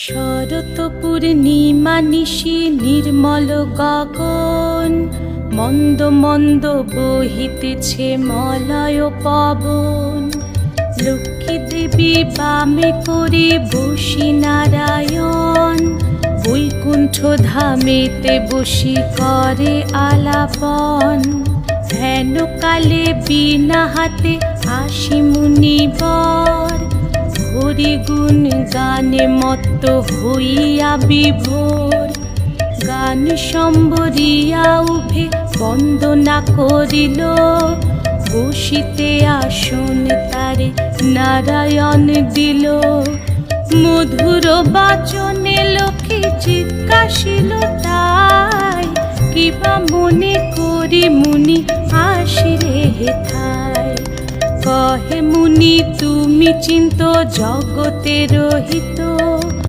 শরৎ পূর্ণিমা নিশি নির্মল গগন, মন্দ মন্দ বহিতেছে মলয় পবন। লক্ষ্মী দেবী বামে করে বসি নারায়ণ, বৈকুণ্ঠ ধামেতে বসি করে আলাপন। হেন কালে বিনা হাতে আসি মুনিবর, হরি গুণ গানে মত্ত হইয়া বিভোর। গান সম্বরিয়া উভে বন্দনা করিল, বসিতে আসন তারে নারায়ণ দিল। মধুর বাচনে লোকে জিজ্ঞাসিল তাই, কিবা মনে করি মুনি আসিরে হেথায়। কহে মুনি তুমি চিন্ত জগতের হিত,